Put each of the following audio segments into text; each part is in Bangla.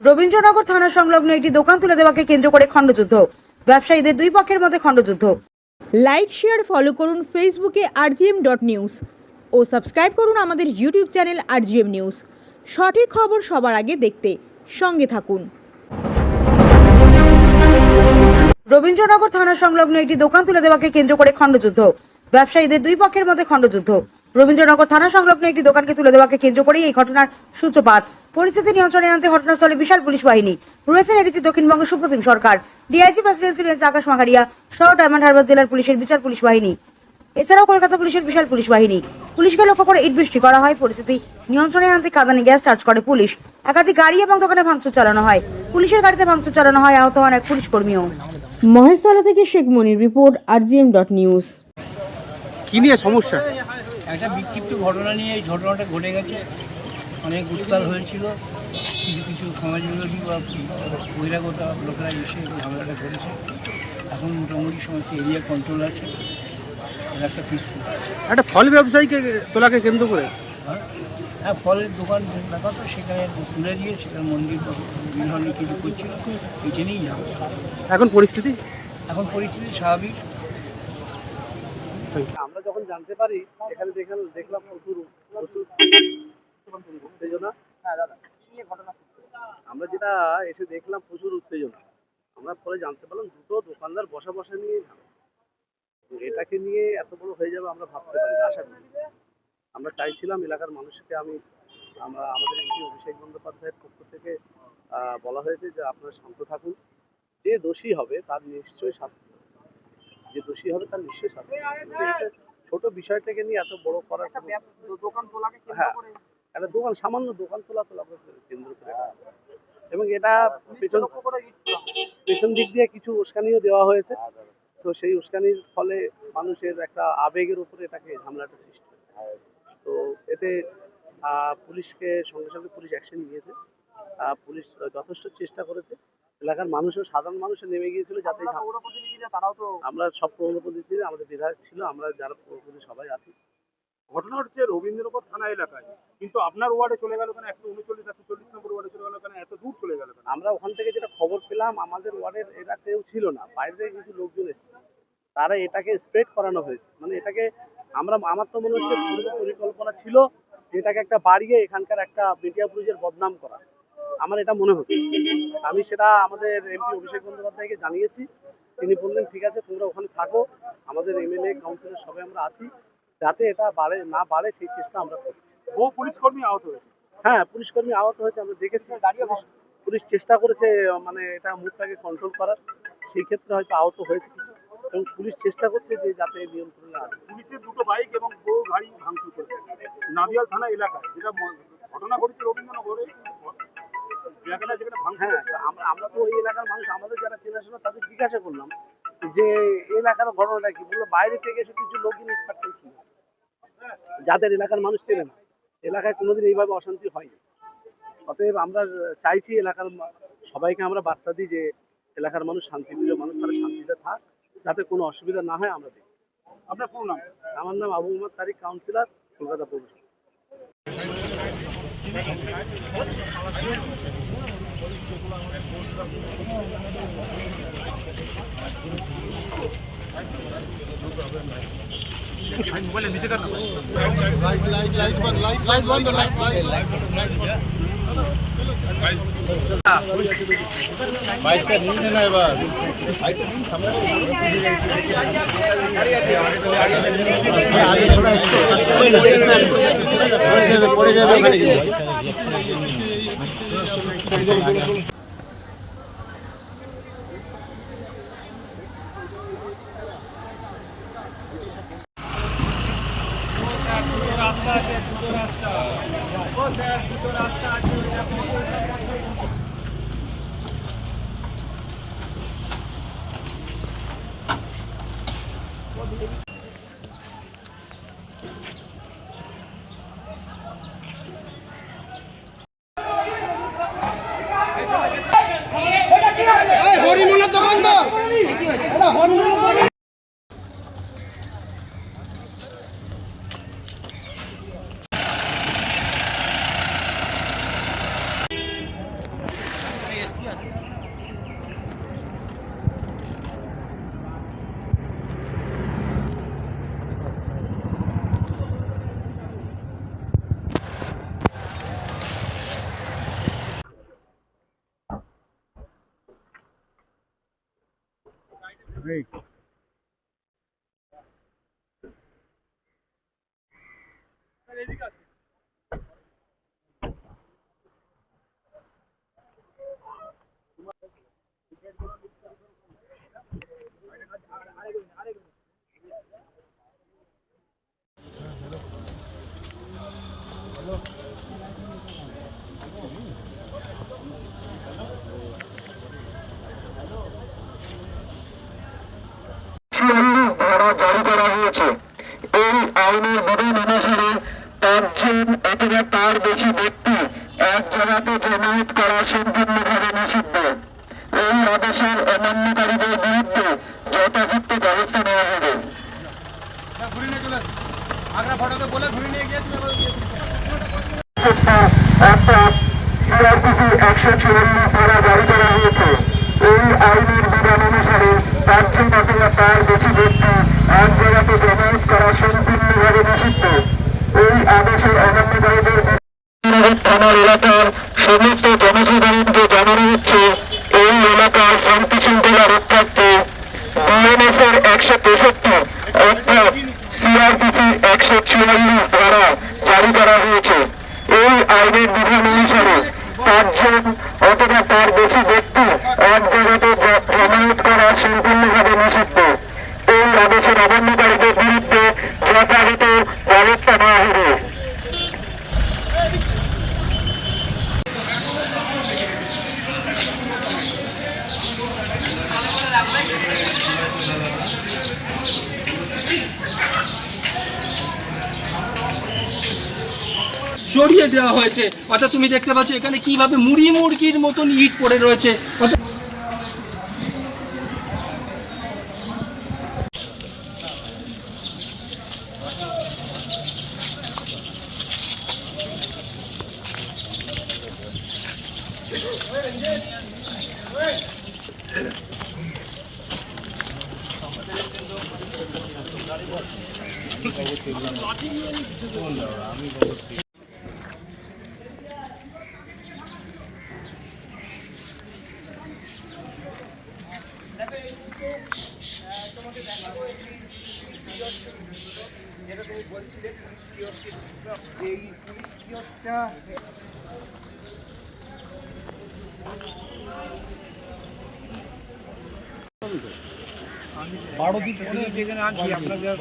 রবীন্দ্রনগর থানা সংলগ্ন একটি দোকান তুলে দেওয়াকে কেন্দ্র করে খণ্ডযুদ্ধ, ব্যবসায়ীদের দুই পক্ষের মধ্যে খণ্ডযুদ্ধ। লাইক শেয়ার ফলো করুন ফেসবুকে rgm.news ও সাবস্ক্রাইব করুন আমাদের ইউটিউব চ্যানেল rgm নিউজ। সঠিক খবর সবার আগে দেখতে সঙ্গে থাকুন। রবীন্দ্রনগর থানা সংলগ্ন একটি দোকান তুলে দেওয়াকে কেন্দ্র করে খণ্ডযুদ্ধ, ব্যবসায়ীদের দুই পক্ষের মধ্যে খণ্ডযুদ্ধ। রবীন্দ্রনগর থানা সংলগ্ন একটি দোকানকে তুলে দেওয়াকে কেন্দ্র করেই এই ঘটনার সূত্রপাত। পরিস্থিতি নিয়ন্ত্রণে আনতে ঘটনাস্থলে বিশাল পুলিশ বাহিনী রয়েছেন এডিজি দক্ষিণবঙ্গ সুপ্রতিম সরকার, ডিআইজি প্রেসিডেন্সি রেঞ্জ আকাশ মাঘারিয়া সহ ডায়মন্ড হারবার জেলার পুলিশের বিশাল পুলিশ বাহিনী, এছাড়াও কলকাতা পুলিশের বিশাল পুলিশ বাহিনী। পুলিশকে লক্ষ্য করে ইট বৃষ্টি করা হয়। পরিস্থিতি নিয়ন্ত্রণে আনতে কাঁদানে গ্যাস চার্জ করে পুলিশ। একাধিক গাড়ি এবং দোকানে ভাঙচুর চালানো হয়। পুলিশের গাড়িতে ভাঙচুর চালানো হয়। আহত হন এক পুলিশ কর্মীও। মহেশতলা থেকে শেখ মনির রিপোর্ট rgm.news। কি নিয়ে সমস্যা? একটা বিক্ষিপ্ত ঘটনা নিয়ে এই ঘটনাটা ঘটে গেছে। অনেক উত্তাল হয়েছিল, কিছু কিছু সমাজবিরোধী বা বহিরাগত লোকেরা এসে ঝামেলাটা করেছে। এখন মোটামুটি সমস্ত এরিয়া কন্ট্রোল আছে, একটা পিসফুল। একটা ফল ব্যবসায়ীকে তোলাকে কেন্দ্র করে হ্যাঁ, ফলের দোকান ব্যাপার তো সেখানে তুলে দিয়ে সেখানে মন্দির বিভিন্ন কিছু করছিল, এটা নিয়েই যাবে। এখন পরিস্থিতি স্বাভাবিক। আমরা যখন জানতে পারি এখানে দেখলাম প্রচুর উত্তেজনা। আমরা যেটা এসে দেখলাম প্রচুর উত্তেজনা। আমরা পরে জানতে পারলাম দুটো দোকানদার বসা নিয়ে এটাকে নিয়ে এত বড় হয়ে যাবে আমরা ভাবতে পারি না, আশা করি। আমরা চাইছিলাম এলাকার মানুষকে আমাদের এমপি অভিষেক বন্দ্যোপাধ্যায়ের পক্ষ থেকে বলা হয়েছে যে আপনারা শান্ত থাকুন, যে দোষী হবে তার নিশ্চয়ই শাস্তি হবে, ছোট বিষয়টাকে নিয়ে এত বড় করার দোকান তোলাকে একটা দোকান সামান্য দোকান তোলা কেন্দ্র করে, এবং এটা পেছন দিক দিয়ে কিছু উস্কানিও দেওয়া হয়েছে। তো সেই উস্কানির ফলে মানুষের একটা আবেগের উপরে এটাকে ঝামেলাটা সৃষ্টি হয়েছে। তো এতে পুলিশকে সঙ্গে সঙ্গে পুলিশ অ্যাকশন নিয়েছে। পুলিশ যথেষ্ট চেষ্টা করেছে। এলাকার মানুষও সাধারণ মানুষও নেমে গিয়েছিল, যাতে আমরা সব পৌরপ্রতিনিধি, আমাদের বিধায়ক ছিল, আমরা যারা পৌরপ্রতিনিধি সবাই আছি। ঘটনা হচ্ছে রবীন্দ্রনগর থানা এলাকায়, কিন্তু আপনার ওয়ার্ডে চলে গেল কেন? 139-140 নম্বর ওয়ার্ডে চলে গেল কেন? এত দূর চলে গেল কেন? আমরা ওখান থেকে যেটা খবর পেলাম, আমাদের ওয়ার্ডের এরা কেউ ছিল না, বাইরে থেকে কিছু লোকজন এসেছে, তারা এটাকে স্প্রেড করানো হয়েছে। মানে এটাকে আমার তো মনে হচ্ছে পূর্ব পরিকল্পনা ছিল এটাকে একটা বাড়িয়ে এখানকার একটা মিডিয়া পুলিশের বদনাম করা, আমার এটা মনে হচ্ছে। আমি সেটা আমাদের এমপি অভিষেক বন্দ্যোপাধ্যায়কে জানিয়েছি। তিনি বললেন ঠিক আছে, তোমরা ওখানে থাকো, আমাদের এমএলএ কাউন্সিলর সবাই আমরা আছি, যাতে এটা না বাড়ে সেই চেষ্টা আমরা করছি। বহু পুলিশকর্মী আহত হয়েছে। হ্যাঁ, পুলিশকর্মী আহত হয়েছে, আমরা দেখেছি। পুলিশ চেষ্টা করেছে মানে এটা মুখটাকে কন্ট্রোল করার, সেই ক্ষেত্রে হয়তো আহত হয়েছে কিছু, এবং পুলিশ চেষ্টা করছে যে যাতে নিয়ন্ত্রণে আসে। পুলিশের দুটো বাইক এবং বহু গাড়ি ভাঙচুর করেছে নাদিয়াল থানা এলাকায়, যেটা ঘটনা ঘটেছে রবীন্দ্রনগরে। হ্যাঁ, আমরা তো ওই এলাকার মানুষ, আমাদের যারা চেনাশোনা তাদের জিজ্ঞাসা করলাম যে এলাকার ঘটনাটা কি, বললো বাইরে থেকে এসে কিছু লোকজন ইটপাট ছিল, যাদের এলাকার মানুষ চেনে না। এলাকায় কোনোদিন এইভাবে অশান্তি হয়নি। অতএব আমরা চাইছি এলাকার সবাইকে আমরা বার্তা দিই যে এলাকার মানুষ শান্তিপ্রিয় মানুষ, তারা শান্তিতে থাক, যাতে কোনো অসুবিধা না হয় আমরা দেখি। আপনার পুরো নাম? আমার নাম আবু মোহাম্মদ তারিক, কাউন্সিলর, কলকাতা পৌরসভা। বাইকটা নিয়ে না এবার পড়ে যাবে। রাস্তা আছে, দুটো রাস্তা আছে। হরিমোহনের দোকান তো হরিমোহনের ধারা জারি করা হয়েছে। এই আইনের বিধান অনুসারে 5 জন অথবা তার বেশি ব্যক্তি এক জায়গাতে জমায়েত করা সম্পূর্ণভাবে নিষিদ্ধ। এই আদেশের অমান্যকারীদের বিরুদ্ধে যথাযথ ব্যবস্থা নেওয়া হবে। অর্থাৎ সিআরপিসি 144 ধারা জারি করা হয়েছে। এই আইনের বিধান অনুসারে 5 জন অথবা তার বেশি ব্যক্তি এক জায়গাতে জমায়েত করা সম্পূর্ণভাবে নিষিদ্ধ। এই আদেশের অমান্যকারীদের থানার এলাকার সমস্ত জনসাধারণকে জানানো হচ্ছে, এই এলাকার শান্তি শৃঙ্খলা রক্ষার্থে বিএনএস এর 163 অর্থাৎ সিআরপিসি 144 ধারা জারি করা হয়েছে। এই আইনের বিধান অনুসারে 5 জন অথবা তার বেশি ব্যক্তি এক জায়গাতে জমায়েত করা সম্পূর্ণভাবে নিষিদ্ধ। এই আদেশের অমান্যকারীদের বিরুদ্ধে যথাযথ ব্যবস্থা নেওয়া হবে। সরিয়ে দেওয়া হয়েছে। অর্থাৎ তুমি দেখতে পাচ্ছ এখানে কিভাবে মুড়ি মুরগির মতন ইট পড়ে রয়েছে। যেটা তুমি বলছিলে পুলিশ কিওস্কের, এই পুলিশ কিওস্কটা যেখানে আছি আপনাদের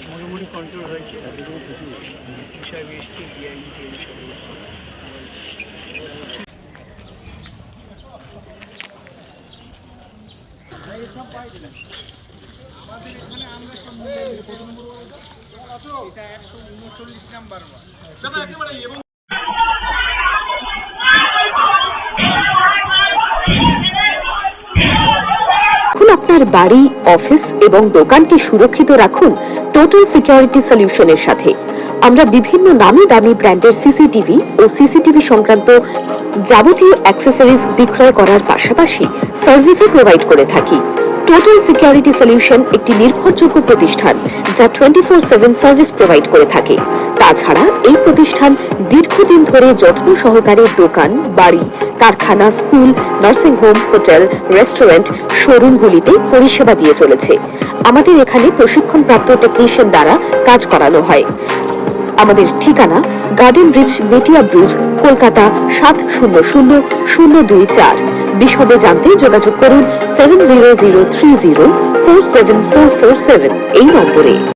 মোটামুটি কন্ট্রোল হয়েছে। হিসাব এসছে আমাদের এখানে আমরা সব মিলে কত নম্বর ওয়ার্ড? এটা 139 নাম্বার ওয়ার্ড। আপনার বাড়ি, অফিস এবং দোকানকে সুরক্ষিত রাখুন টোটাল সিকিউরিটি সলিউশনের সাথে। আমরা বিভিন্ন নামি দামি ব্র্যান্ডের সিসিটিভি ও সিসিটিভি সংক্রান্ত যাবতীয় অ্যাক্সেসরিজ বিক্রয় করার পাশাপাশি সার্ভিসও প্রোভাইড করে থাকি। টোটাল সিকিউরিটি সলিউশন একটি নির্ভরযোগ্য প্রতিষ্ঠান যা 24/7 সার্ভিস প্রোভাইড করে থাকে। তাছাড়া এই প্রতিষ্ঠান দীর্ঘদিন ধরে যত্ন সহকারে দোকান, বাড়ি, কারখানা, school, nursing home, hotel, restaurant, শোরুমগুলিতে পরিষেবা দিয়ে চলেছে। আমাদের এখানে প্রশিক্ষণপ্রাপ্ত টেকনিশিয়ান দ্বারা কাজ করানো হয়। আমাদের ঠিকানা গার্ডেন ব্রিজ, মেটিয়া ব্রুজ, কলকাতা 700024। বিশদে জানতে যোগাযোগ করুন 7003047447 এই নম্বরে।